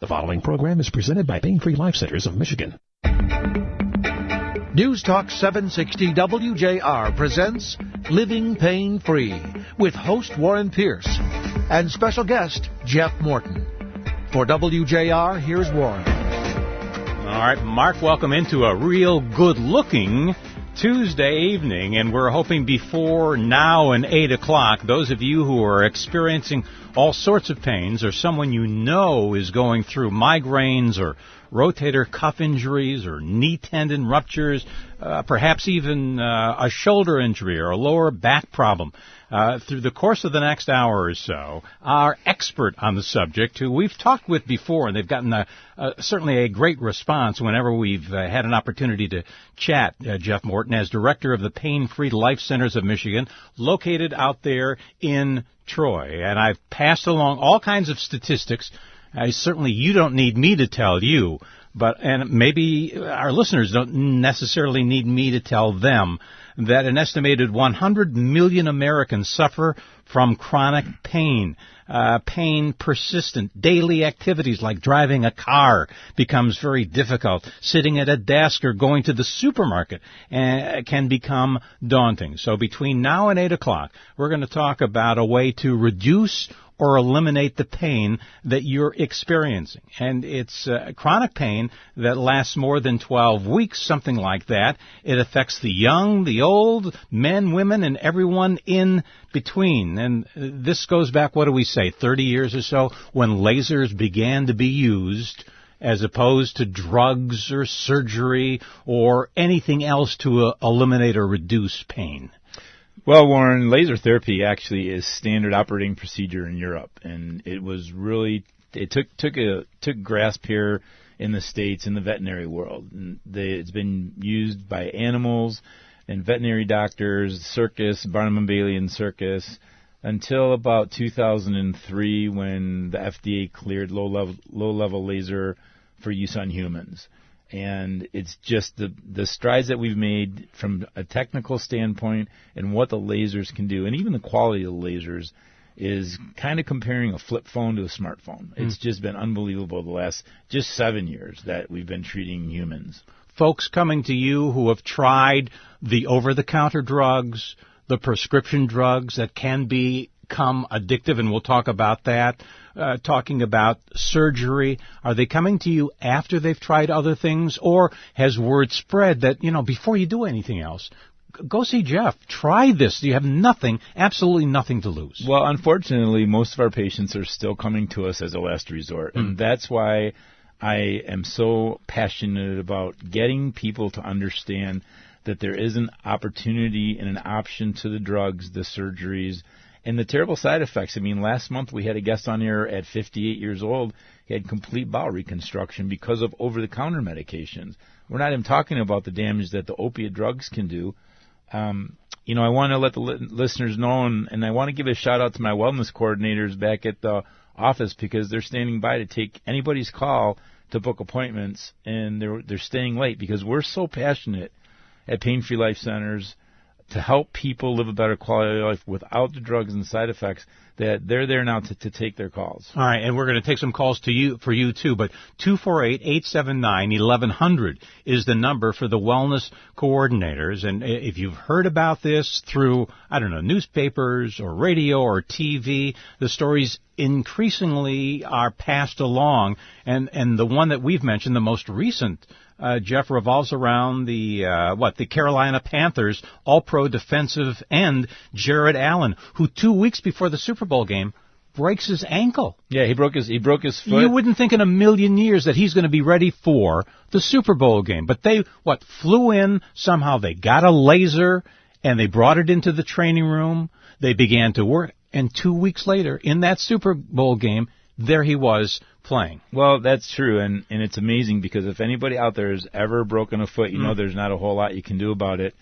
The following program is presented by Pain-Free Life Centers of Michigan. News Talk 760 WJR presents Living Pain-Free with host Warren Pierce and special guest Jeff Morton. For WJR, here's Warren. All right, Mark, welcome into a real good-looking Tuesday evening, and we're hoping before now and 8 o'clock, those of you who are experiencing all sorts of pains or someone you know is going through migraines or rotator cuff injuries or knee tendon ruptures, perhaps even a shoulder injury or a lower back problem. Through the course of the next hour or so, our expert on the subject, who we've talked with before, and they've gotten certainly a great response whenever we've had an opportunity to chat, Jeff Morton, as director of the Pain-Free Life Centers of Michigan, located out there in Troy. And I've passed along all kinds of statistics. Certainly you don't need me to tell you, and maybe our listeners don't necessarily need me to tell them, that an estimated 100 million Americans suffer from chronic pain. Pain persistent. Daily activities like driving a car becomes very difficult. Sitting at a desk or going to the supermarket can become daunting. So between now and 8 o'clock, we're going to talk about a way to reduce or eliminate the pain that you're experiencing. And it's chronic pain that lasts more than 12 weeks, something like that. It affects the young, the old, men, women, and everyone in between. And this goes back, 30 years or so, when lasers began to be used as opposed to drugs or surgery or anything else to eliminate or reduce pain. Well, Warren, laser therapy actually is standard operating procedure in Europe, and it was really took grasp here in the States in the veterinary world. And it's been used by animals and veterinary doctors, circus, Barnum and Bailey and circus, until about 2003 when the FDA cleared low-level laser for use on humans. And it's just the strides that we've made from a technical standpoint and what the lasers can do, and even the quality of the lasers is kind of comparing a flip phone to a smartphone. It's just been unbelievable the last just 7 years that we've been treating humans. Folks coming to you who have tried the over-the-counter drugs, the prescription drugs that can become addictive, and we'll talk about that. Talking about surgery, are they coming to you after they've tried other things, or has word spread that, before you do anything else, go see Jeff, try this, you have absolutely nothing to lose? Well, unfortunately, most of our patients are still coming to us as a last resort, and that's why I am so passionate about getting people to understand that there is an opportunity and an option to the drugs, the surgeries, and the terrible side effects. I mean, last month we had a guest on here at 58 years old. He had complete bowel reconstruction because of over-the-counter medications. We're not even talking about the damage that the opiate drugs can do. I want to let the listeners know, and I want to give a shout-out to my wellness coordinators back at the office because they're standing by to take anybody's call to book appointments, and they're staying late because we're so passionate at Pain-Free Life Centers to help people live a better quality of life without the drugs and side effects, that they're there now to take their calls. All right, and we're going to take some calls for you too, but 248-879-1100 is the number for the wellness coordinators. And if you've heard about this through, newspapers or radio or TV, the stories increasingly are passed along. And the one that we've mentioned, the most recent, Jeff, revolves around the Carolina Panthers all-pro defensive end, Jared Allen, who 2 weeks before the Super Bowl game breaks his ankle. Yeah, he broke his foot. You wouldn't think in a million years that he's going to be ready for the Super Bowl game. But they, flew in, somehow they got a laser, and they brought it into the training room. They began to work, and 2 weeks later, in that Super Bowl game, there he was playing. Well, that's true, and it's amazing because if anybody out there has ever broken a foot, there's not a whole lot you can do about it.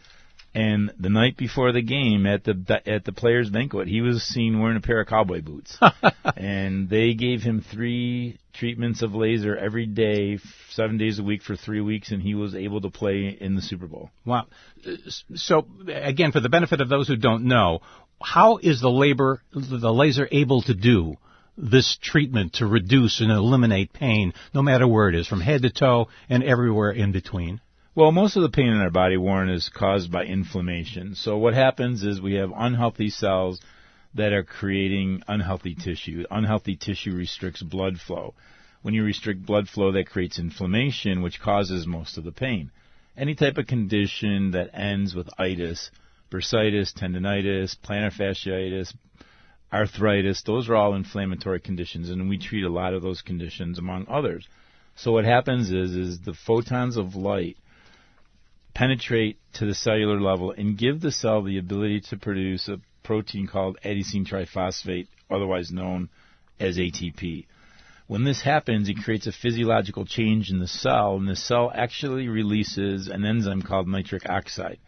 And the night before the game at the players' banquet, he was seen wearing a pair of cowboy boots. And they gave him 3 treatments of laser every day, 7 days a week for 3 weeks, and he was able to play in the Super Bowl. Wow. So, again, for the benefit of those who don't know, how is the laser able to do this treatment to reduce and eliminate pain, no matter where it is, from head to toe and everywhere in between? Well, most of the pain in our body, Warren, is caused by inflammation. So what happens is we have unhealthy cells that are creating unhealthy tissue. Unhealthy tissue restricts blood flow. When you restrict blood flow, that creates inflammation, which causes most of the pain. Any type of condition that ends with itis, bursitis, tendinitis, plantar fasciitis, arthritis, those are all inflammatory conditions, and we treat a lot of those conditions, among others. So what happens is the photons of light penetrate to the cellular level and give the cell the ability to produce a protein called adenosine triphosphate, otherwise known as ATP. When this happens, it creates a physiological change in the cell, and the cell actually releases an enzyme called nitric oxide.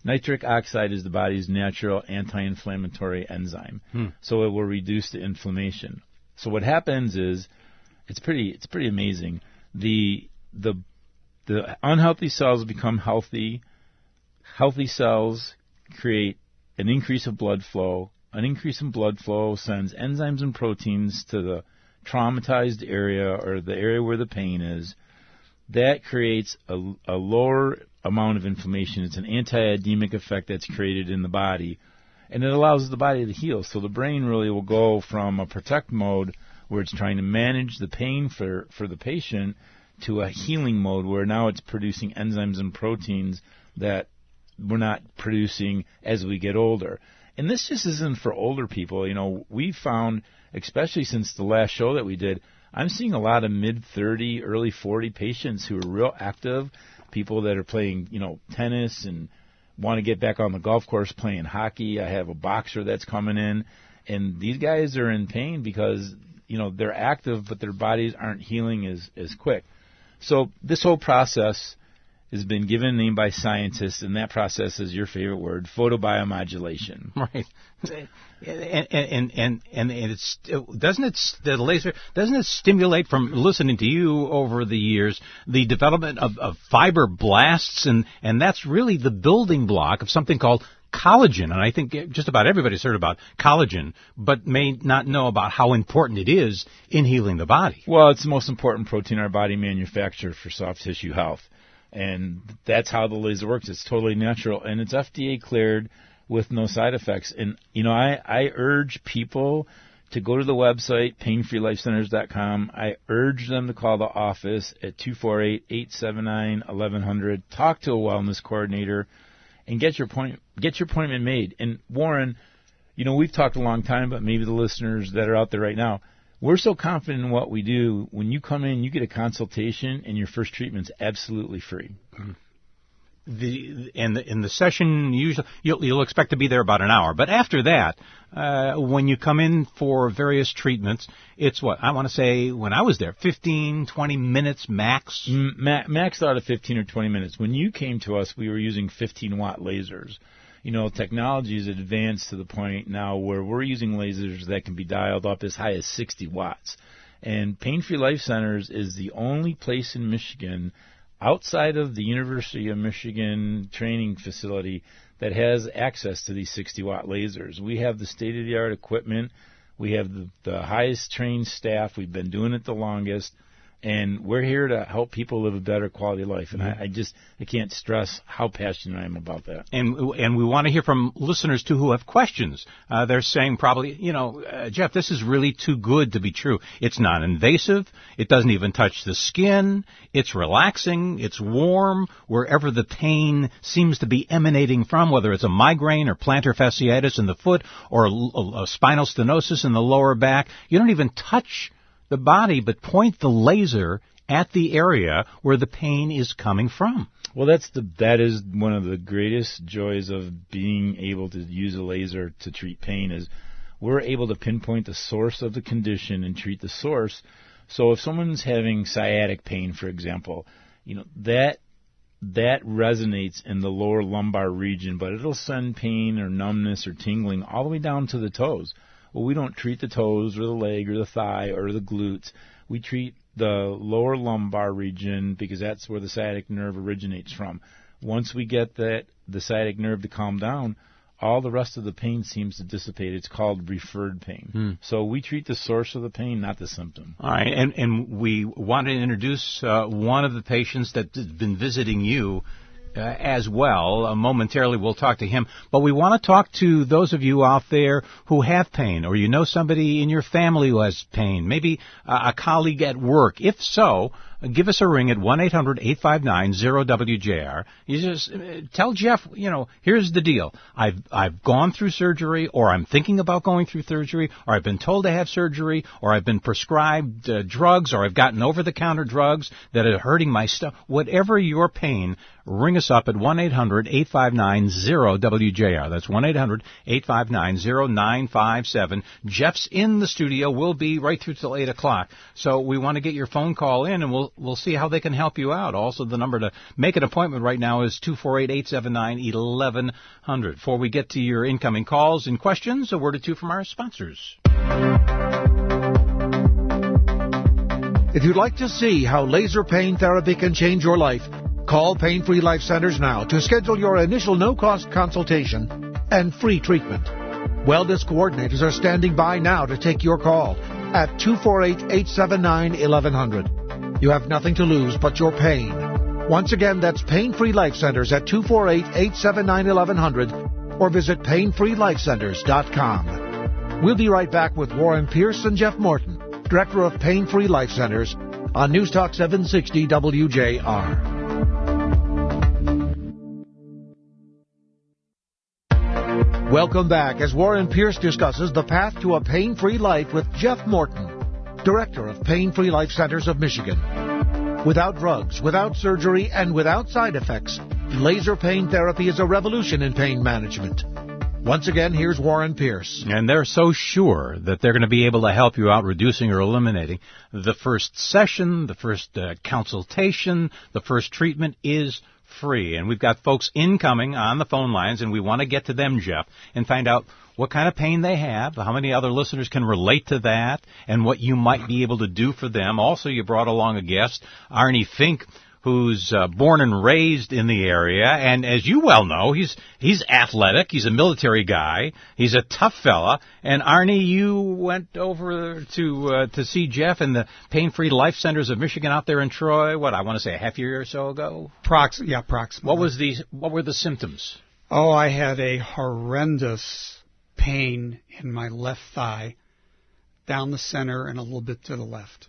Nitric oxide is the body's natural anti-inflammatory enzyme, so it will reduce the inflammation. So what happens is, it's pretty amazing. The unhealthy cells become healthy. Healthy cells create an increase of blood flow. An increase in blood flow sends enzymes and proteins to the traumatized area, or the area where the pain is. That creates a lower amount of inflammation. It's an anti-edemic effect that's created in the body, and it allows the body to heal. So the brain really will go from a protect mode, where it's trying to manage the pain for the patient, to a healing mode, where now it's producing enzymes and proteins that we're not producing as we get older. And this just isn't for older people. You know, we found, especially since the last show that we did, I'm seeing a lot of mid-30, early 40 patients who are real active, people that are playing, tennis and want to get back on the golf course playing hockey. I have a boxer that's coming in, and these guys are in pain because, they're active, but their bodies aren't healing as quick. So this whole process has been given a name by scientists, and that process is your favorite word, photobiomodulation. Right. And it's the laser doesn't it stimulate, from listening to you over the years, the development of fibroblasts, and that's really the building block of something called collagen. And I think just about everybody's heard about collagen, but may not know about how important it is in healing the body. Well, it's the most important protein our body manufactures for soft tissue health. And that's how the laser works. It's totally natural, and it's FDA cleared with no side effects. And, I urge people to go to the website, painfreelifecenters.com. I urge them to call the office at 248-879-1100. Talk to a wellness coordinator and get your appointment made. And Warren, we've talked a long time, but maybe the listeners that are out there right now, we're so confident in what we do. When you come in, you get a consultation, and your first treatment's absolutely free. In the session, usually you'll expect to be there about an hour. But after that, when you come in for various treatments, it's what I want to say. When I was there, 15, 20 minutes max. Max out of 15 or 20 minutes. When you came to us, we were using 15-watt lasers. Technology is advanced to the point now where we're using lasers that can be dialed up as high as 60 watts. And Pain Free Life Centers is the only place in Michigan, outside of the University of Michigan training facility, that has access to these 60-watt lasers. We have the state-of-the-art equipment. We have the highest trained staff. We've been doing it the longest. And we're here to help people live a better quality of life. And I can't stress how passionate I am about that. And we want to hear from listeners, too, who have questions. They're saying probably, Jeff, this is really too good to be true. It's non-invasive. It doesn't even touch the skin. It's relaxing. It's warm wherever the pain seems to be emanating from, whether it's a migraine or plantar fasciitis in the foot or a spinal stenosis in the lower back. You don't even touch the body, but point the laser at the area where the pain is coming from. Well, that is one of the greatest joys of being able to use a laser to treat pain, is we're able to pinpoint the source of the condition and treat the source. So if someone's having sciatic pain, for example, that resonates in the lower lumbar region, but it'll send pain or numbness or tingling all the way down to the toes. Well, we don't treat the toes or the leg or the thigh or the glutes. We treat the lower lumbar region because that's where the sciatic nerve originates from. Once we get the sciatic nerve to calm down, all the rest of the pain seems to dissipate. It's called referred pain. So we treat the source of the pain, not the symptom. All right, and we want to introduce one of the patients that's been visiting you as well. Momentarily, we'll talk to him. But we want to talk to those of you out there who have pain, or you know somebody in your family who has pain, maybe a colleague at work. If so, give us a ring at 1-800-859-0WJR. You just tell Jeff, here's the deal. I've gone through surgery, or I'm thinking about going through surgery, or I've been told to have surgery, or I've been prescribed drugs, or I've gotten over-the-counter drugs that are hurting my stomach. Whatever your pain, ring us up at 1-800-859-0WJR. That's 1-800-859-0957. Jeff's in the studio. We'll be right through till 8 o'clock. So we want to get your phone call in, and we'll see how they can help you out. Also, the number to make an appointment right now is 248-879-1100. Before we get to your incoming calls and questions, a word or two from our sponsors. If you'd like to see how laser pain therapy can change your life, call Pain Free Life Centers now to schedule your initial no-cost consultation and free treatment. Wellness coordinators are standing by now to take your call at 248-879-1100. You have nothing to lose but your pain. Once again, that's Pain Free Life Centers at 248-879-1100 or visit painfreelifecenters.com. We'll be right back with Warren Pierce and Jeff Morton, Director of Pain Free Life Centers, on News Talk 760 WJR. Welcome back as Warren Pierce discusses the path to a pain-free life with Jeff Morton, Director of Pain Free Life Centers of Michigan. Without drugs, without surgery, and without side effects, laser pain therapy is a revolution in pain management. Once again, here's Warren Pierce. And they're so sure that they're going to be able to help you out reducing or eliminating. The first session, the first consultation, the first treatment is free. And we've got folks incoming on the phone lines, and we want to get to them, Jeff, and find out what kind of pain they have, how many other listeners can relate to that, and what you might be able to do for them. Also, you brought along a guest, Arnie Fink, who's born and raised in the area, and as you well know, he's athletic, he's a military guy, he's a tough fella, and Arnie, you went over to see Jeff in the Pain-Free Life Centers of Michigan out there in Troy, I want to say a half year or so ago? Approximately. What were the symptoms? Oh, I had a horrendous pain in my left thigh, down the center and a little bit to the left.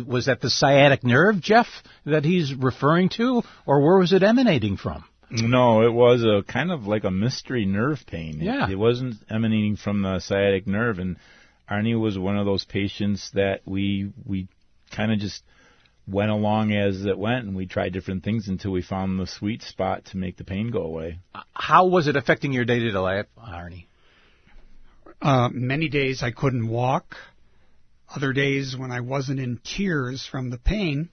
Was that the sciatic nerve, Jeff, that he's referring to, or where was it emanating from? No, it was a kind of like a mystery nerve pain. Yeah. It wasn't emanating from the sciatic nerve, and Arnie was one of those patients that we kind of just went along as it went, and we tried different things until we found the sweet spot to make the pain go away. How was it affecting your day-to-day life, Arnie? Many days I couldn't walk. Other days when I wasn't in tears from the pain,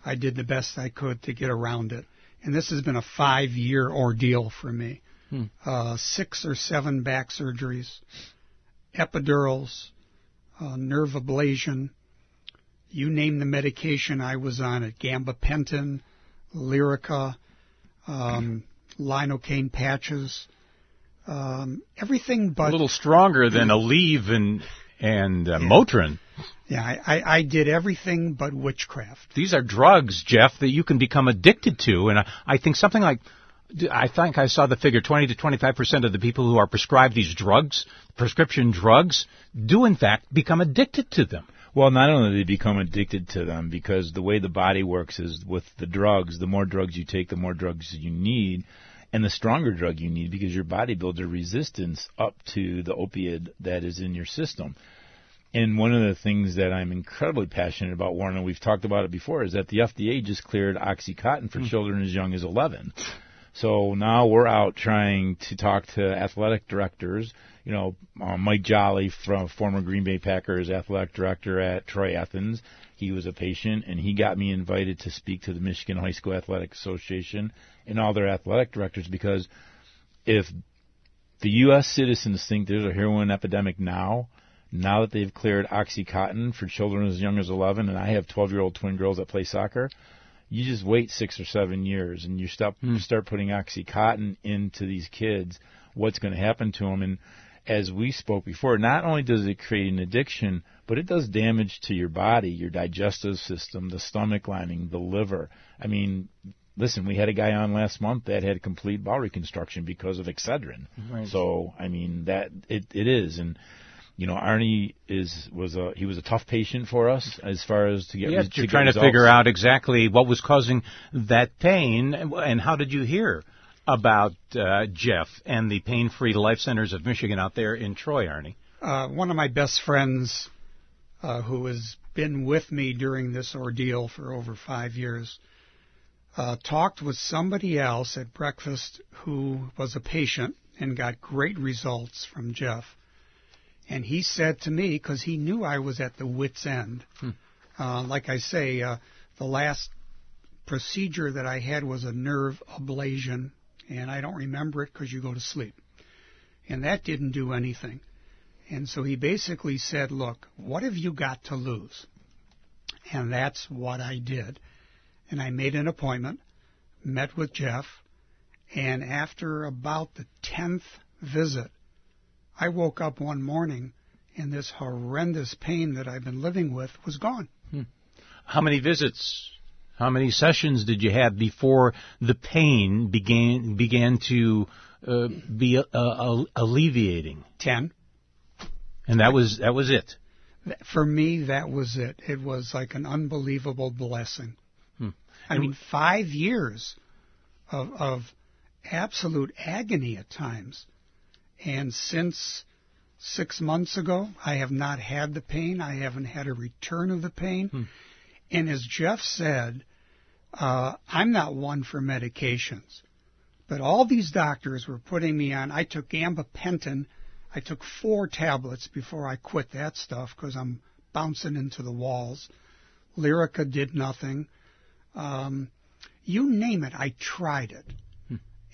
I did the best I could to get around it. And this has been a 5-year ordeal for me. 6 or 7 back surgeries, epidurals, nerve ablation. You name the medication I was on it, gabapentin, Lyrica, lidocaine patches, everything but... A little stronger than Aleve and Motrin. Yeah, I did everything but witchcraft. These are drugs, Jeff, that you can become addicted to, and I think something like, I think I saw the figure, 20 to 25% of the people who are prescribed these drugs, prescription drugs, do in fact become addicted to them. Well, not only do they become addicted to them, because the way the body works is with the drugs, the more drugs you take, the more drugs you need, and the stronger drug you need, because your body builds a resistance up to the opiate that is in your system. And one of the things that I'm incredibly passionate about, Warren, and we've talked about it before, is that the FDA just cleared OxyContin for children as young as 11. So now we're out trying to talk to athletic directors. Mike Jolly, from former Green Bay Packers athletic director at Troy Athens, he was a patient, and he got me invited to speak to the Michigan High School Athletic Association and all their athletic directors, because if the U.S. citizens think there's a heroin epidemic now that they've cleared OxyContin for children as young as 11, and I have 12-year-old twin girls that play soccer, you just wait 6 or 7 years, and you start putting OxyContin into these kids. what's going to happen to them. And as we spoke before, not only does it create an addiction, but it does damage to your body, your digestive system, the stomach lining, the liver. I mean, listen, we had a guy on last month that had complete bowel reconstruction because of Excedrin. Right. So, I mean, that it is. And, you know, Arnie was a tough patient for us as far as to get Yes, to you're get trying results. to figure out exactly what was causing that pain, and how did you hear about Jeff and the Pain-Free Life Centers of Michigan out there in Troy, Arnie? One of my best friends who has been with me during this ordeal for over 5 years talked with somebody else at breakfast who was a patient and got great results from Jeff. And he said to me, because he knew I was at the wit's end, like I say, the last procedure that I had was a nerve ablation, and I don't remember it because you go to sleep. And that didn't do anything. And so he basically said, look, what have you got to lose? And that's what I did. And I made an appointment, met with Jeff, and after about the 10th visit, I woke up one morning and this horrendous pain that I've been living with was gone. How many visits, how many sessions did you have before the pain began to be alleviating? 10. And that was it? For me, that was it. It was like an unbelievable blessing. I mean, 5 years of absolute agony at times. And since 6 months ago, I have not had the pain. I haven't had a return of the pain. And as Jeff said, I'm not one for medications. But all these doctors were putting me on. I took gabapentin. I took 4 tablets before I quit that stuff because I'm bouncing into the walls. Lyrica did nothing. You name it, I tried it.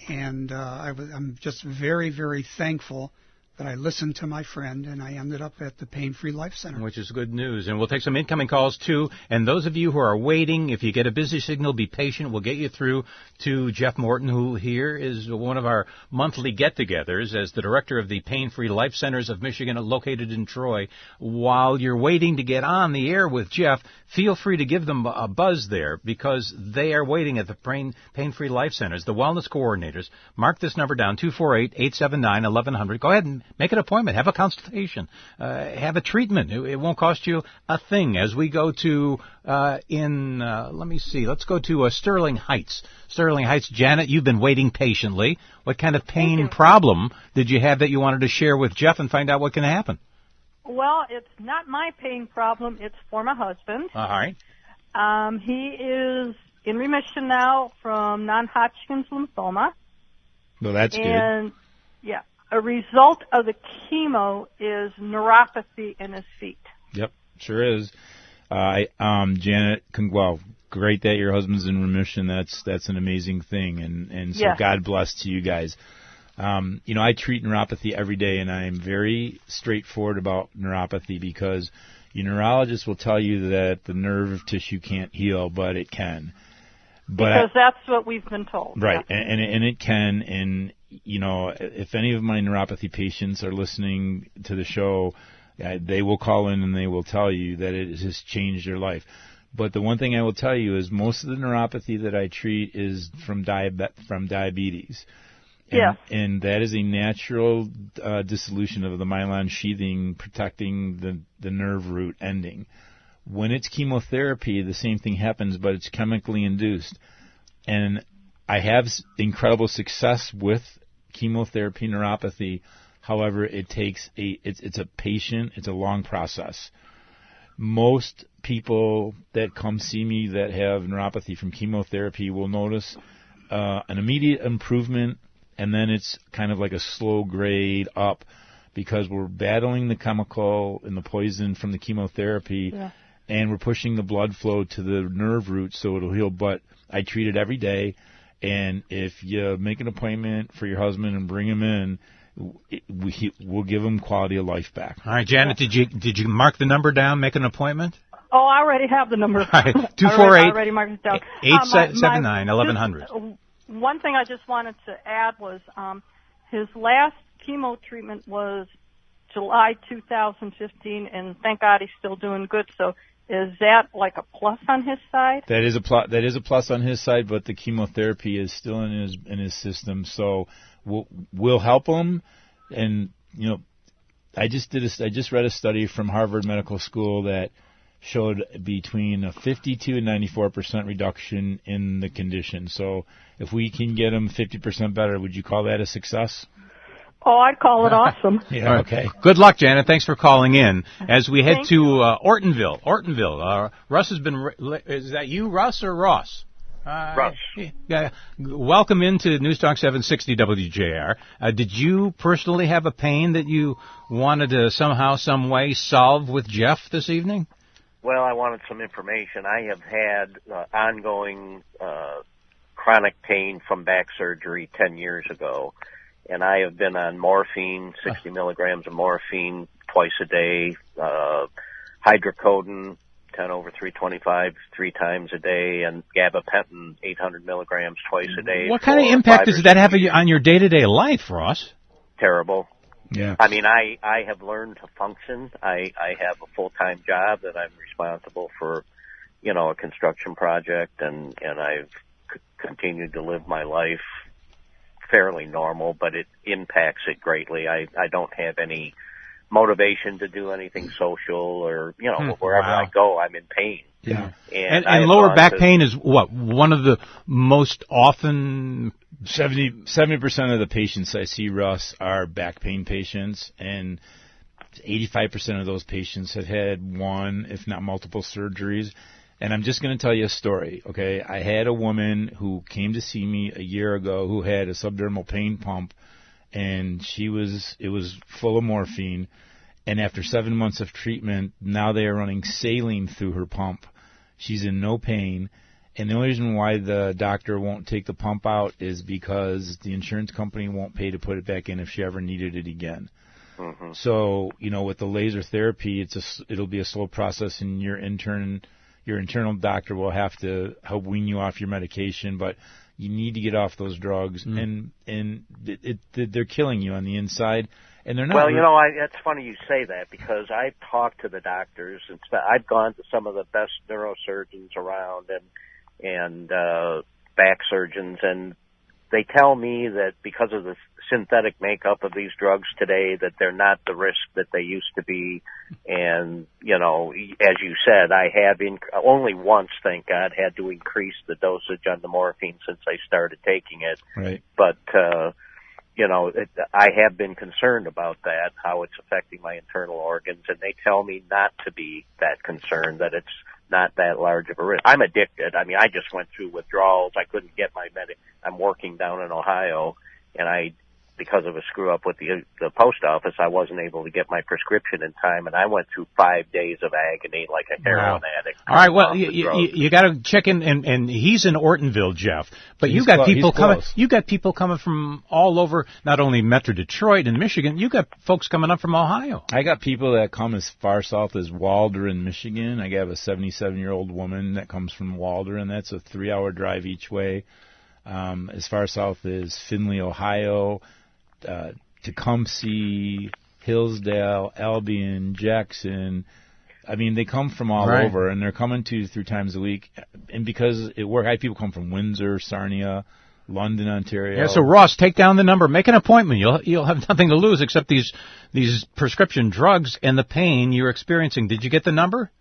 And I'm just very, very thankful that I listened to my friend, and I ended up at the Pain-Free Life Center. Which is good news. And we'll take some incoming calls, too. And those of you who are waiting, if you get a busy signal, be patient. We'll get you through to Jeff Morton, who here is one of our monthly get-togethers as the director of the Pain-Free Life Centers of Michigan, located in Troy. While you're waiting to get on the air with Jeff, feel free to give them a buzz there, because they are waiting at the Pain-Free Life Centers, the wellness coordinators. Mark this number down, 248-879-1100. Go ahead and make an appointment. Have a consultation. Have a treatment. It won't cost you a thing. As we go to, let me see. Let's go to Sterling Heights. Sterling Heights, Janet, you've been waiting patiently. What kind of pain problem did you have that you wanted to share with Jeff and find out what can happen? Well, it's not my pain problem. It's for my husband. All right. He is in remission now from non-Hodgkin's lymphoma. Well, that's good. Yeah. A result of the chemo is neuropathy in his feet. Yep, sure is. Janet, great that your husband's in remission. That's an amazing thing, and so yes. God bless to you guys. I treat neuropathy every day, and I am very straightforward about neuropathy because your neurologist will tell you that the nerve tissue can't heal, but it can. Because that's what we've been told. Right, yeah. and it can, and if any of my neuropathy patients are listening to the show, they will call in and they will tell you that it has changed their life. But the one thing I will tell you is most of the neuropathy that I treat is from diabetes. And that is a natural dissolution of the myelin sheathing protecting the nerve root ending. When it's chemotherapy, the same thing happens, but it's chemically induced. And I have incredible success with chemotherapy neuropathy. However, it's a long process. Most people that come see me that have neuropathy from chemotherapy will notice an immediate improvement, and then it's kind of like a slow grade up because we're battling the chemical and the poison from the chemotherapy. Yeah. And we're pushing the blood flow to the nerve root so it'll heal. But I treat it every day. And if you make an appointment for your husband and bring him in, we'll give him quality of life back. All right, Janet, did you mark the number down, make an appointment? Oh, I already have the number. All right, 248 already marked it down. 879 1100. One thing I just wanted to add was his last chemo treatment was July 2015, and thank God he's still doing good. So is that like a plus on his side? That is a plus on his side, but the chemotherapy is still in his system. So we'll help him. And I just read a study from Harvard Medical School that showed between a 52 and 94% reduction in the condition. So if we can get him 50% better, would you call that a success? Oh, I'd call it awesome. Yeah, okay. Good luck, Janet. Thanks for calling in. As we head to Ortonville, Russ has been. Is that you, Russ, or Ross? Russ. Yeah. Welcome into News Talk 760 WJR. Did you personally have a pain that you wanted to somehow, some way solve with Jeff this evening? Well, I wanted some information. I have had ongoing chronic pain from back surgery 10 years ago. And I have been on morphine, 60 milligrams of morphine twice a day, hydrocodone, 10/325, 3 times a day, and gabapentin, 800 milligrams twice a day. What kind of impact does that have on your day-to-day life, Ross? Terrible. Yeah. I mean, I have learned to function. I have a full-time job that I'm responsible for, a construction project, and I've continued to live my life fairly normal, but it impacts it greatly. I don't have any motivation to do anything social or, wherever I go, I'm in pain. Yeah. And lower back pain is what? One of the most often... 70% of the patients I see, Russ, are back pain patients, and 85% of those patients have had one, if not multiple surgeries. And I'm just going to tell you a story, okay? I had a woman who came to see me a year ago who had a subdermal pain pump, and it was full of morphine. And after 7 months of treatment, now they are running saline through her pump. She's in no pain. And the only reason why the doctor won't take the pump out is because the insurance company won't pay to put it back in if she ever needed it again. Mm-hmm. So, with the laser therapy, it'll be a slow process, and your internal doctor will have to help wean you off your medication, but you need to get off those drugs, and they're killing you on the inside, and they're not. Well, it's funny you say that, because I've talked to the doctors, and I've gone to some of the best neurosurgeons around and back surgeons, and they tell me that because of the synthetic makeup of these drugs today, that they're not the risk that they used to be. And, as you said, I have only once, thank God, had to increase the dosage on the morphine since I started taking it. Right. But, I have been concerned about that, how it's affecting my internal organs, and they tell me not to be that concerned, that it's not that large of a risk. I'm addicted. I mean, I just went through withdrawals. I couldn't get my I'm working down in Ohio, and because of a screw up with the post office, I wasn't able to get my prescription in time, and I went through 5 days of agony like a heroin addict. All right, well, you got to check in, and he's in Ortonville, Jeff. But you got people coming. You got people coming from all over, not only Metro Detroit and Michigan. You got folks coming up from Ohio. I got people that come as far south as Waldron, Michigan. I have a 77-year-old woman that comes from Waldron. That's a 3-hour drive each way. As far south as Findlay, Ohio. Tecumseh, Hillsdale, Albion, Jackson. I mean, they come from all over, and they're coming 2 to 3 times a week. And because it works, I have people come from Windsor, Sarnia, London, Ontario. Yeah, so Ross, take down the number, make an appointment. You'll have nothing to lose except these prescription drugs and the pain you're experiencing. Did you get the number?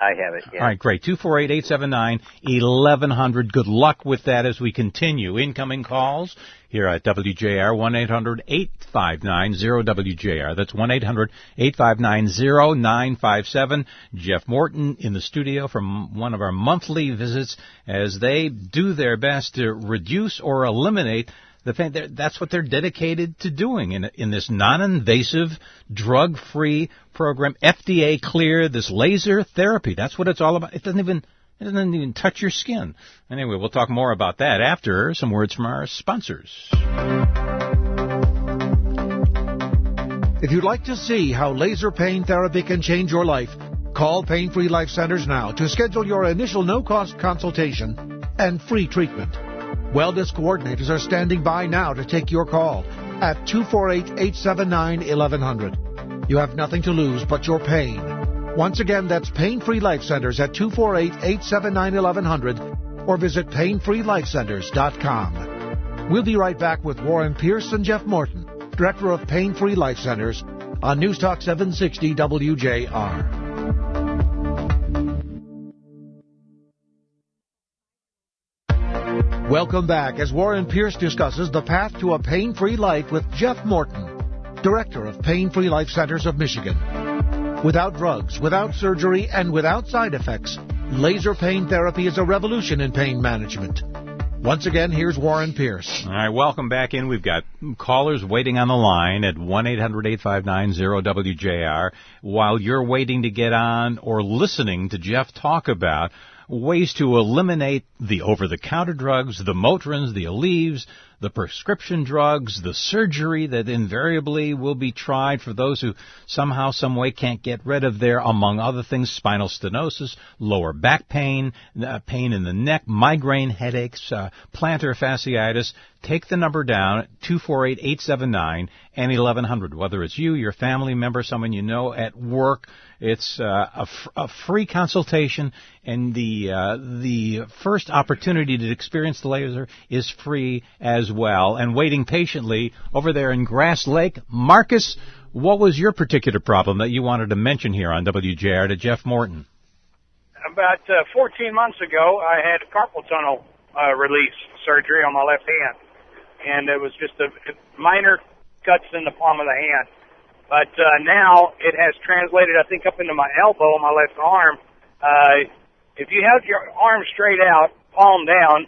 I have it, yeah. All right, great. 248-879-1100. Good luck with that as we continue. Incoming calls here at WJR, 1-800-859-0WJR. That's 1-800-859-0957. Jeff Morton in the studio from one of our monthly visits as they do their best to reduce or eliminate the pain. That's what they're dedicated to doing in this non-invasive, drug-free program, FDA clear, this laser therapy. That's what it's all about. It doesn't even touch your skin. Anyway, we'll talk more about that after some words from our sponsors. If you'd like to see how laser pain therapy can change your life, call Pain Free Life Centers now to schedule your initial no-cost consultation and free treatment. Wellness coordinators are standing by now to take your call. at 248-879-1100. You have nothing to lose but your pain. Once again, that's Pain Free Life Centers at 248-879-1100 or visit painfreelifecenters.com. We'll be right back with Warren Pierce and Jeff Morton, Director of Pain Free Life Centers, on News Talk 760 WJR. Welcome back as Warren Pierce discusses the path to a pain-free life with Jeff Morton, Director of Pain Free Life Centers of Michigan. Without drugs, without surgery, and without side effects, laser pain therapy is a revolution in pain management. Once again, here's Warren Pierce. All right, welcome back in. We've got callers waiting on the line at 1-800-859-0WJR. While you're waiting to get on or listening to Jeff talk about ways to eliminate the over-the-counter drugs, the Motrins, the Aleve, the prescription drugs, the surgery that invariably will be tried for those who somehow, some way can't get rid of their, among other things, spinal stenosis, lower back pain, pain in the neck, migraine headaches, plantar fasciitis. Take the number down, 248-879-1100. Whether it's you, your family member, someone you know at work, it's a free consultation, and the first opportunity to experience the laser is free as well. And waiting patiently over there in Grass Lake, Marcus, what was your particular problem that you wanted to mention here on WJR to Jeff Morton? About 14 months ago, I had carpal tunnel release surgery on my left hand, and it was just a minor cuts in the palm of the hand. But now it has translated, I think, up into my elbow on my left arm. If you have your arm straight out, palm down,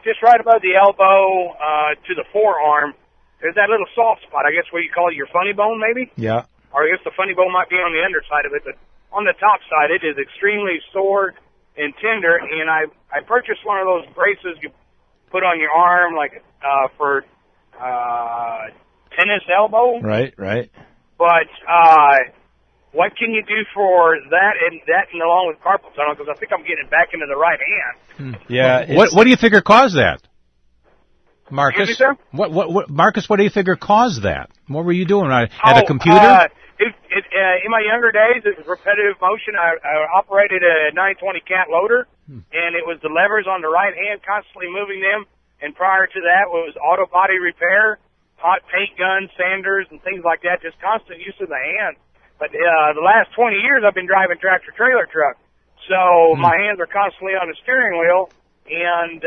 just right above the elbow to the forearm, there's that little soft spot, I guess what you call it, your funny bone, maybe? Yeah. Or I guess the funny bone might be on the underside of it, but on the top side, it is extremely sore and tender, and I purchased one of those braces you put on your arm, like for tennis elbow. Right. But what can you do for that and along with carpal tunnel? Because I think I'm getting it back into the right hand. Yeah. What do you figure caused that, Marcus? Excuse me, sir? What Marcus? What do you figure caused that? What were you doing at a computer? In my younger days, it was repetitive motion. I operated a 920 cat loader, and it was the levers on the right hand, constantly moving them. And prior to that was auto body repair, hot paint guns, sanders, and things like that, just constant use of the hand. But the last 20 years, I've been driving tractor-trailer truck. So my hands are constantly on the steering wheel, and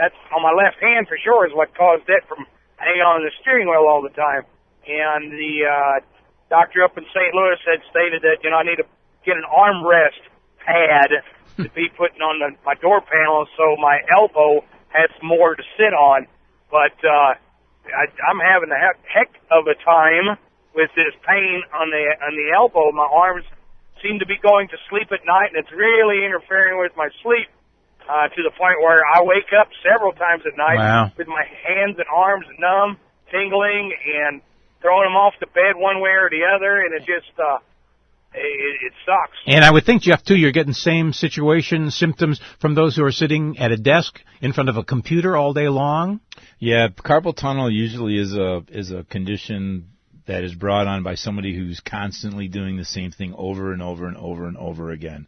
that's on my left hand for sure is what caused it from hanging on the steering wheel all the time. And the doctor up in St. Louis had stated that, I need to get an armrest pad to be putting on my door panel so my elbow has more to sit on. But I'm having a heck of a time with this pain on the elbow. My arms seem to be going to sleep at night, and it's really interfering with my sleep to the point where I wake up several times at night with my hands and arms numb, tingling, and throwing them off the bed one way or the other, and it just it sucks. And I would think, Jeff, too, you're getting same situation, symptoms from those who are sitting at a desk in front of a computer all day long? Yeah, carpal tunnel usually is a condition that is brought on by somebody who's constantly doing the same thing over and over and over and over again.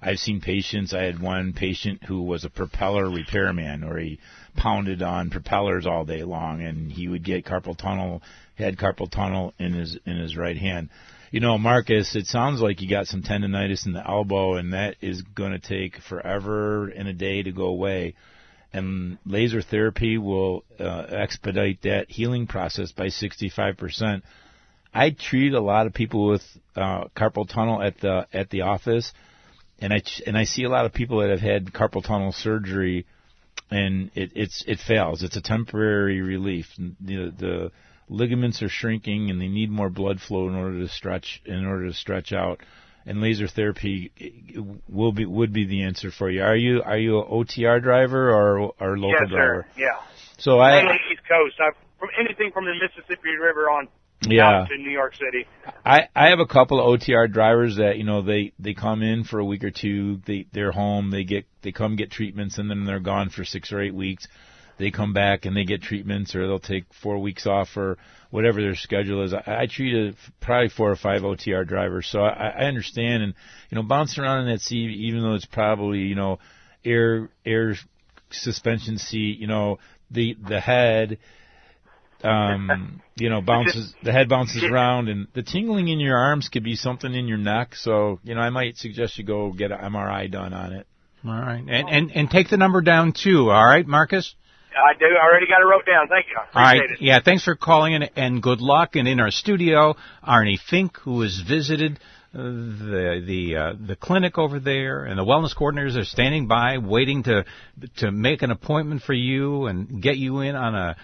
I've seen patients. I had one patient who was a propeller repairman, or he pounded on propellers all day long, and he would get carpal tunnel, had carpal tunnel in his right hand. Marcus, it sounds like you got some tendonitis in the elbow, and that is going to take forever and a day to go away. And laser therapy will expedite that healing process by 65%. I treat a lot of people with carpal tunnel at the office, and I see a lot of people that have had carpal tunnel surgery, and it fails. It's a temporary relief. The ligaments are shrinking, and they need more blood flow in order to stretch out. And laser therapy would be the answer for you. Are you an OTR driver or local driver? Yes, sir. Yeah. So mainly East Coast. From anything from the Mississippi River on down to New York City. I have a couple of OTR drivers that they come in for a week or two. They're home. They come get treatments, and then they're gone for 6 or 8 weeks. they come back and they get treatments, or they'll take 4 weeks off, or whatever their schedule is. I treated probably 4 or 5 OTR drivers, so I understand. And bouncing around in that seat, even though it's probably air suspension seat, the head. Bounces. The head bounces around, and the tingling in your arms could be something in your neck. So, I might suggest you go get an MRI done on it. All right, and take the number down too. All right, Marcus. I do. I already got it wrote down. Thank you. Appreciate it. Yeah. Thanks for calling in, and good luck. And in our studio, Arnie Fink, who has visited the clinic over there, and the wellness coordinators are standing by, waiting to make an appointment for you and get you in on a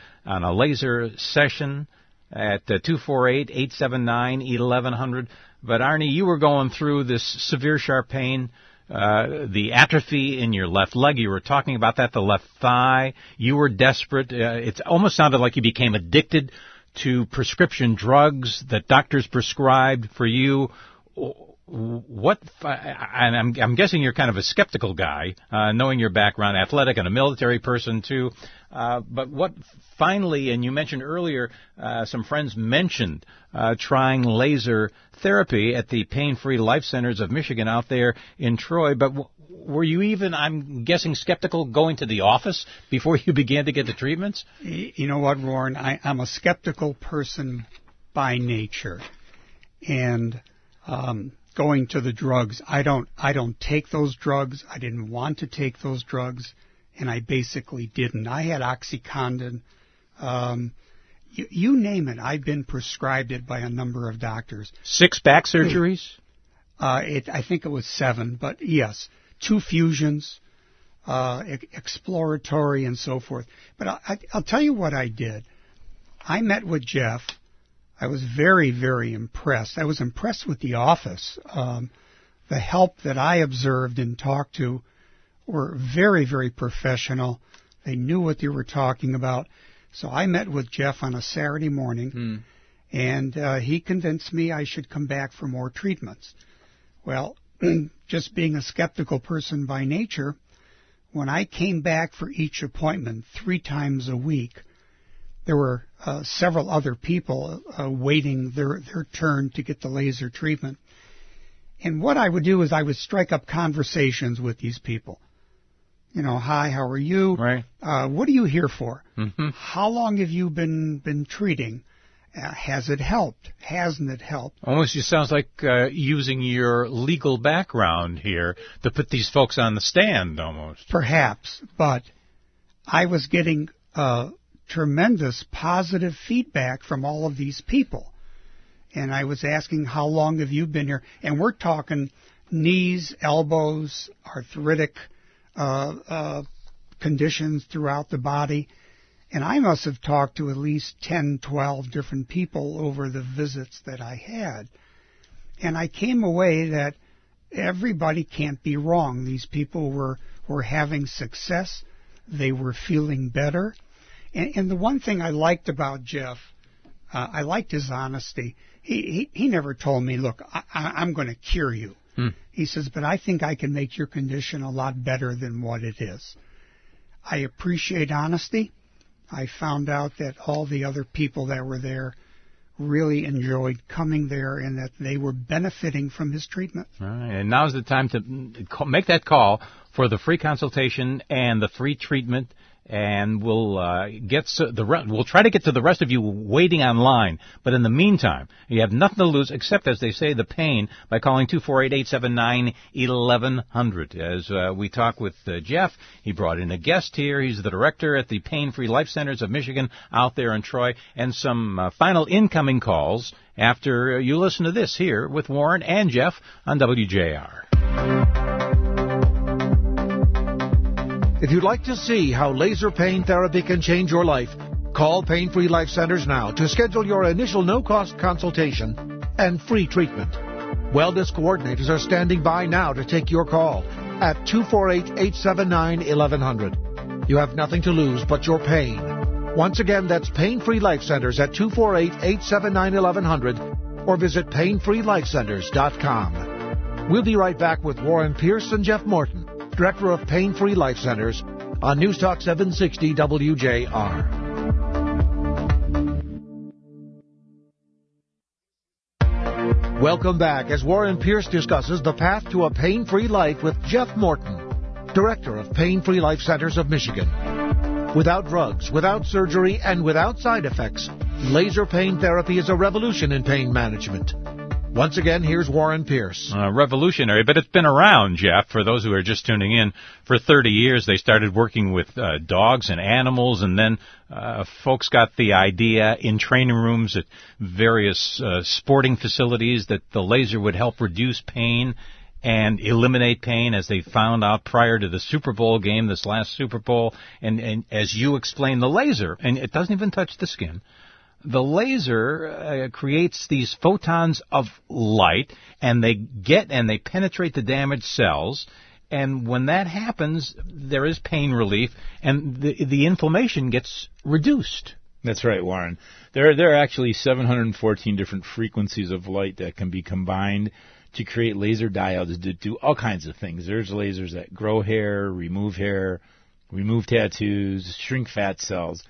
laser session at 248-879-1100. But Arnie, you were going through this severe sharp pain, the atrophy in your left leg. You were talking about that, the left thigh. You were desperate. It almost sounded like you became addicted to prescription drugs that doctors prescribed for you. And I'm guessing you're kind of a skeptical guy, knowing your background, athletic and a military person too. But what finally, and you mentioned earlier, some friends mentioned trying laser therapy at the Pain-Free Life Centers of Michigan out there in Troy. But were you even, I'm guessing, skeptical going to the office before you began to get the treatments? You know what, Warren? I'm a skeptical person by nature, and going to the drugs, I don't take those drugs. I didn't want to take those drugs, and I basically didn't. I had OxyContin. You name it. I've been prescribed it by a number of doctors. 6 back surgeries? I think it was 7, but yes, 2 fusions, exploratory and so forth. But I'll tell you what I did. I met with Jeff. I was very, very impressed. I was impressed with the office. The help that I observed and talked to were very, very professional. They knew what they were talking about. So I met with Jeff on a Saturday morning, and he convinced me I should come back for more treatments. Well, just being a skeptical person by nature, when I came back for each appointment 3 times a week, there were several other people waiting their turn to get the laser treatment. And what I would do is I would strike up conversations with these people. Hi, how are you? Right. What are you here for? Mm-hmm. How long have you been treating? Has it helped? Hasn't it helped? Almost, it sounds like using your legal background here to put these folks on the stand, almost. Perhaps, but I was getting tremendous positive feedback from all of these people. And I was asking, how long have you been here? And we're talking knees, elbows, arthritic conditions throughout the body. And I must have talked to at least 10, 12 different people over the visits that I had. And I came away that everybody can't be wrong. These people were having success. They were feeling better. And the one thing I liked about Jeff, I liked his honesty. He never told me, look, I'm going to cure you. He says, but I think I can make your condition a lot better than what it is. I appreciate honesty. I found out that all the other people that were there really enjoyed coming there and that they were benefiting from his treatment. All right, and now's the time to make that call for the free consultation and the free treatment. And we'll we'll try to get to the rest of you waiting online. But in the meantime, you have nothing to lose except, as they say, the pain by calling 248-879-1100. As we talk with Jeff, he brought in a guest here. He's the director at the Pain-Free Life Centers of Michigan out there in Troy. And some final incoming calls after you listen to this here with Warren and Jeff on WJR. If you'd like to see how laser pain therapy can change your life, call Pain-Free Life Centers now to schedule your initial no-cost consultation and free treatment. Wellness coordinators are standing by now to take your call at 248-879-1100. You have nothing to lose but your pain. Once again, that's Pain-Free Life Centers at 248-879-1100 or visit painfreelifecenters.com. We'll be right back with Warren Pierce and Jeff Morton, Director of Pain-Free Life Centers, on News Talk 760 WJR. Welcome back as Warren Pierce discusses the path to a pain-free life with Jeff Morton, Director of Pain-Free Life Centers of Michigan. Without drugs, without surgery, and without side effects, laser pain therapy is a revolution in pain management. Once again, here's Warren Pierce. Revolutionary, but it's been around, Jeff. For those who are just tuning in, for 30 years they started working with dogs and animals, and then folks got the idea in training rooms at various sporting facilities that the laser would help reduce pain and eliminate pain, as they found out prior to the Super Bowl game, this last Super Bowl. And as you explained, the laser, and it doesn't even touch the skin, the laser creates these photons of light, and they penetrate the damaged cells. And when that happens, there is pain relief, and the inflammation gets reduced. That's right, Warren. There are actually 714 different frequencies of light that can be combined to create laser diodes to do all kinds of things. There's lasers that grow hair, remove tattoos, shrink fat cells.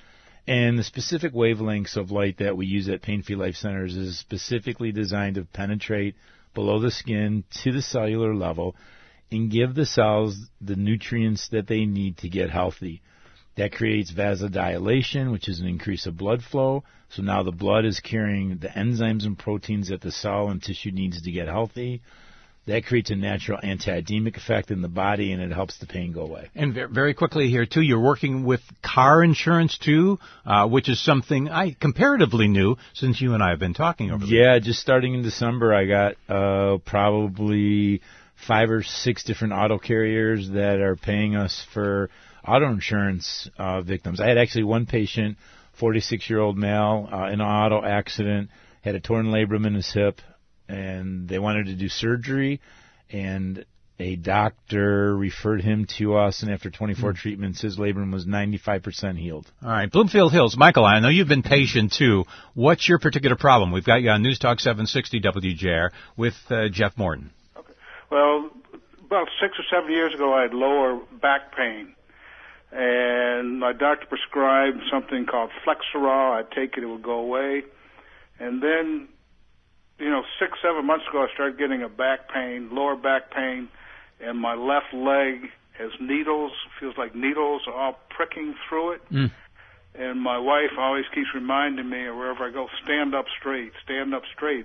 And the specific wavelengths of light that we use at Pain-Free Life Centers is specifically designed to penetrate below the skin to the cellular level and give the cells the nutrients that they need to get healthy. That creates vasodilation, which is an increase of blood flow. So now the blood is carrying the enzymes and proteins that the cell and tissue needs to get healthy. That creates a natural anti-edemic effect in the body, and it helps the pain go away. And very quickly here, too, you're working with car insurance, too, which is something comparatively new since you and I have been talking over the Yeah, just starting in December, I got probably 5 or 6 different auto carriers that are paying us for auto insurance victims. I had actually one patient, 46-year-old male, in an auto accident, had a torn labrum in his hip, and they wanted to do surgery, and a doctor referred him to us, and after 24 treatments, his labrum was 95% healed. All right, Bloomfield Hills. Michael, I know you've been patient, too. What's your particular problem? We've got you on News Talk 760 WJR with Jeff Morton. Okay. Well, about 6 or 7 years ago, I had lower back pain, and my doctor prescribed something called Flexerol. I'd take it, it would go away, and then 6-7 months ago, I started getting a back pain, lower back pain, and my left leg has needles, feels like needles are all pricking through it. And my wife always keeps reminding me, wherever I go, stand up straight,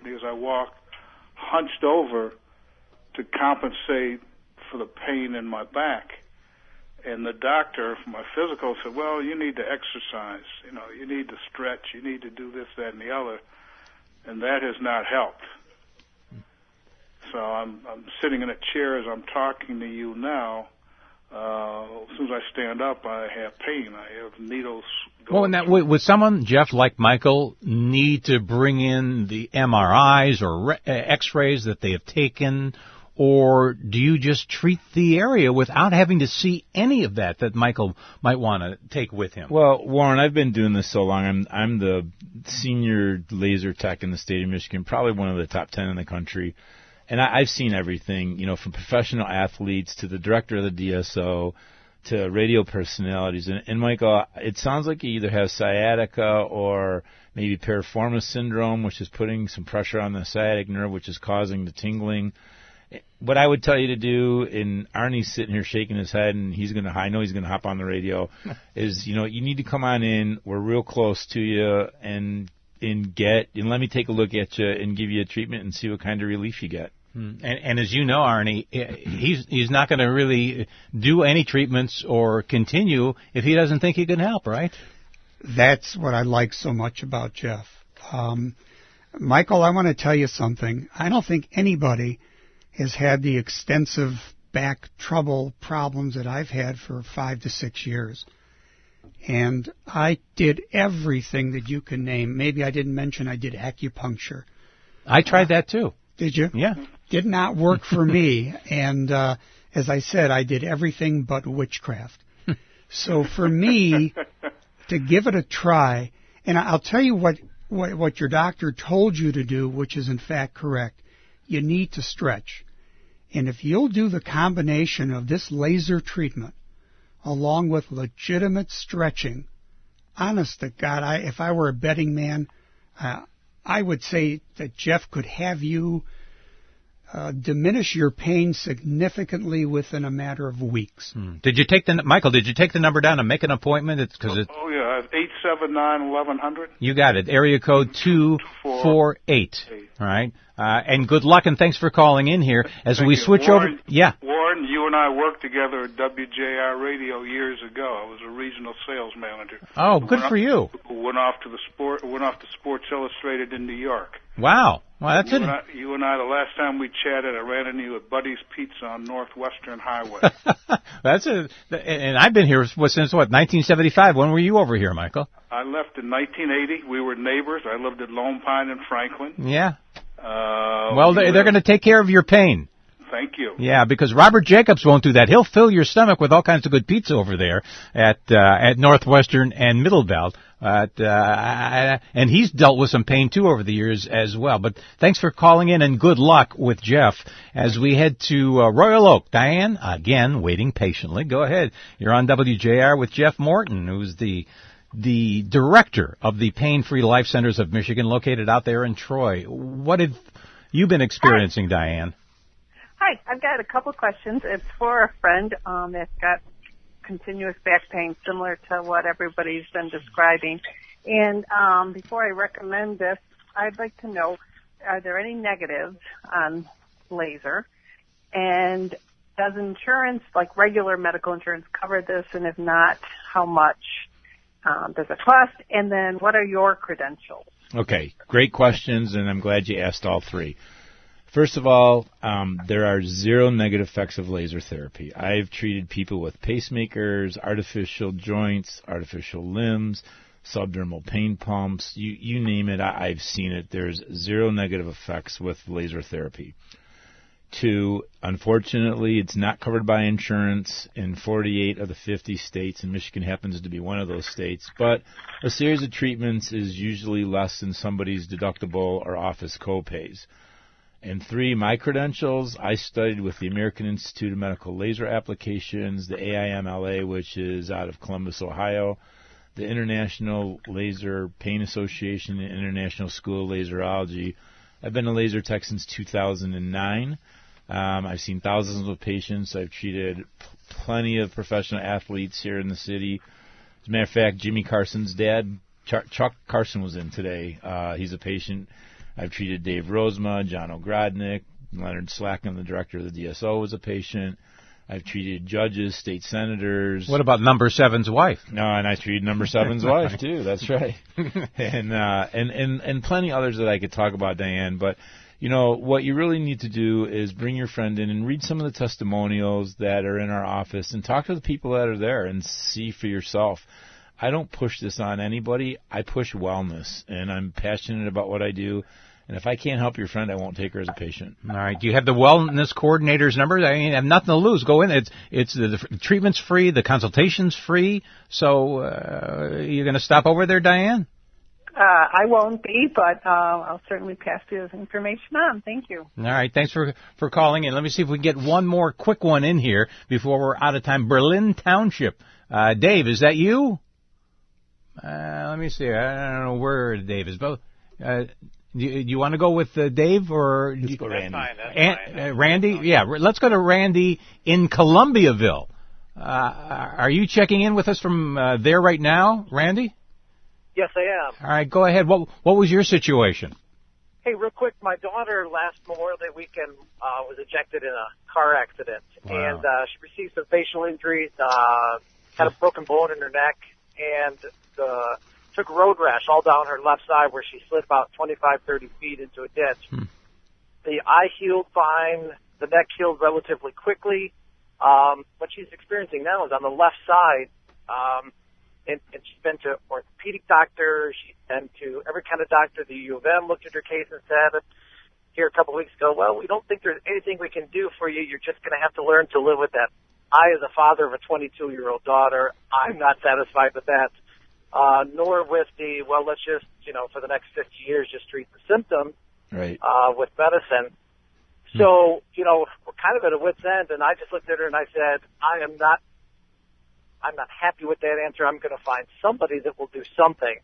because I walk hunched over to compensate for the pain in my back. And the doctor, for my physical, said, well, you need to exercise, you need to stretch, you need to do this, that, and the other. And that has not helped. So I'm sitting in a chair as I'm talking to you now. As soon as I stand up, I have pain. I have needles. Well, and that would someone, Jeff, like Michael, need to bring in the MRIs or X-rays that they have taken, or do you just treat the area without having to see any of that Michael might want to take with him? Well, Warren, I've been doing this so long. I'm the senior laser tech in the state of Michigan, probably one of the top 10 in the country. And I've seen everything, from professional athletes to the director of the DSO to radio personalities. And Michael, it sounds like you either have sciatica or maybe piriformis syndrome, which is putting some pressure on the sciatic nerve, which is causing the tingling. What I would tell you to do, and Arnie's sitting here shaking his head, and I know he's going to hop on the radio, is, you need to come on in. We're real close to you, and let me take a look at you and give you a treatment and see what kind of relief you get. And as you know, Arnie, he's not going to really do any treatments or continue if he doesn't think he can help, right? That's what I like so much about Jeff. Michael, I want to tell you something. I don't think anybody has had the extensive back trouble problems that I've had for 5 to 6 years. And I did everything that you can name. Maybe I didn't mention I did acupuncture. I tried that too. Did you? Yeah. Did not work for me. And as I said, I did everything but witchcraft. So for me to give it a try, and I'll tell you what your doctor told you to do, which is in fact correct. You need to stretch. And if you'll do the combination of this laser treatment along with legitimate stretching. Honest to God, if I were a betting man, I would say that Jeff could have you diminish your pain significantly within a matter of weeks. Did you take Michael? Did you take the number down and make an appointment? Oh yeah, 879-1100. You got it. Area code 248. All right. And good luck, and thanks for calling in here as we switch Warren, over. Yeah. Warren, you and I worked together at WJR Radio years ago. I was a regional sales manager. Oh, good for you. Went off to Sports Illustrated in New York. Wow. Well, that's it. You and I, the last time we chatted, I ran into you at Buddy's Pizza on Northwestern Highway. And I've been here since, 1975. When were you over here, Michael? I left in 1980. We were neighbors. I lived at Lone Pine and Franklin. Yeah. Well, they're going to take care of your pain. Thank you. Yeah, because Robert Jacobs won't do that. He'll fill your stomach with all kinds of good pizza over there at Northwestern and Middle Belt. And he's dealt with some pain, too, over the years as well. But thanks for calling in, and good luck with Jeff as we head to Royal Oak. Diane, again, waiting patiently. Go ahead. You're on WJR with Jeff Morton, who's the director of the Pain-Free Life Centers of Michigan, located out there in Troy. What have you been experiencing, Diane? Hi, I've got a couple questions. It's for a friend that's got continuous back pain similar to what everybody's been describing. And before I recommend this, I'd like to know, are there any negatives on laser? And does insurance, like regular medical insurance, cover this? And if not, how much does it cost? And then what are your credentials? Okay, great questions, and I'm glad you asked all three. First of all, there are zero negative effects of laser therapy. I've treated people with pacemakers, artificial joints, artificial limbs, subdermal pain pumps, you name it, I've seen it. There's zero negative effects with laser therapy. Two, unfortunately, it's not covered by insurance in 48 of the 50 states, and Michigan happens to be one of those states. But a series of treatments is usually less than somebody's deductible or office copays. And three, my credentials, I studied with the American Institute of Medical Laser Applications, the AIMLA, which is out of Columbus, Ohio, the International Laser Pain Association, and International School of Laserology. I've been a laser tech since 2009. I've seen thousands of patients. I've treated plenty of professional athletes here in the city. As a matter of fact, Jimmy Carson's dad, Chuck Carson, was in today. He's a patient. I've treated Dave Rosema, John Ogrodnik, Leonard Slacken, the director of the DSO, was a patient. I've treated judges, state senators. What about number 7's wife? No, and I treated number 7's wife too. That's right. And plenty others that I could talk about, Diane. But you know what you really need to do is bring your friend in and read some of the testimonials that are in our office and talk to the people that are there and see for yourself. I don't push this on anybody. I push wellness, and I'm passionate about what I do. And if I can't help your friend, I won't take her as a patient. All right. Do you have the wellness coordinator's number? I mean, I have nothing to lose. Go in. It's the treatment's free. The consultation's free. So you're going to stop over there, Diane? I won't be, but I'll certainly pass this information on. Thank you. All right. Thanks for calling in. Let me see if we can get one more quick one in here before we're out of time. Berlin Township. Dave, is that you? Let me see. I don't know where Dave is. But do you want to go with Dave or? Let's go Randy. That's fine. Randy? Yeah, let's go to Randy in Columbiaville. Are you checking in with us from there right now, Randy? Yes, I am. All right, go ahead. What was your situation? Hey, real quick, my daughter last Memorial Day weekend was ejected in a car accident, and she received some facial injuries, had a broken bone in her neck, and took road rash all down her left side where she slid about 25, 30 feet into a ditch. The eye healed fine. The neck healed relatively quickly. What she's experiencing now is on the left side, and she's been to orthopedic doctors. She's been to every kind of doctor. The U of M looked at her case and said here a couple of weeks ago, well, we don't think there's anything we can do for you. You're just going to have to learn to live with that. I, as a father of a 22-year-old daughter, I'm not satisfied with that. Nor with the, well, let's just, for the next 50 years, just treat the symptom with medicine. So, we're kind of at a wit's end, and I just looked at her and I said, I am not I'm not happy with that answer, I'm going to find somebody that will do something.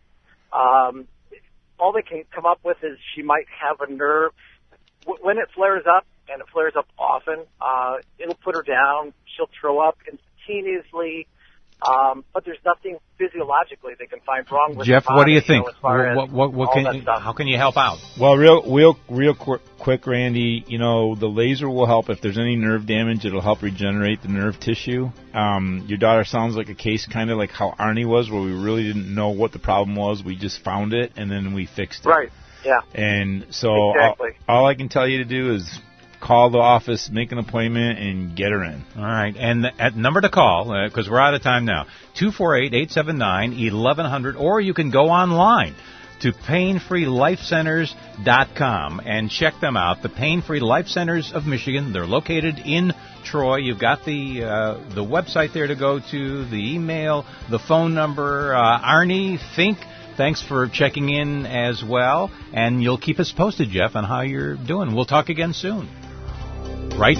All they can come up with is she might have a nerve. When it flares up, and it flares up often, it'll put her down. She'll throw up instantaneously. But there's nothing physiologically they can find wrong with Jeff, the body, what do you think? How can you help out? Well, real quick, Randy, the laser will help. If there's any nerve damage, it'll help regenerate the nerve tissue. Your daughter sounds like a case kind of like how Arnie was, where we really didn't know what the problem was. We just found it, and then we fixed it. Right, yeah. And so exactly. all I can tell you to do is call the office, make an appointment, and get her in. All right. And the number to call, because we're out of time now, 248-879-1100, or you can go online to painfreelifecenters.com and check them out. The Pain Free Life Centers of Michigan. They're located in Troy. You've got the website there to go to, the email, the phone number. Arnie Fink, thanks for checking in as well. And you'll keep us posted, Jeff, on how you're doing. We'll talk again soon. Right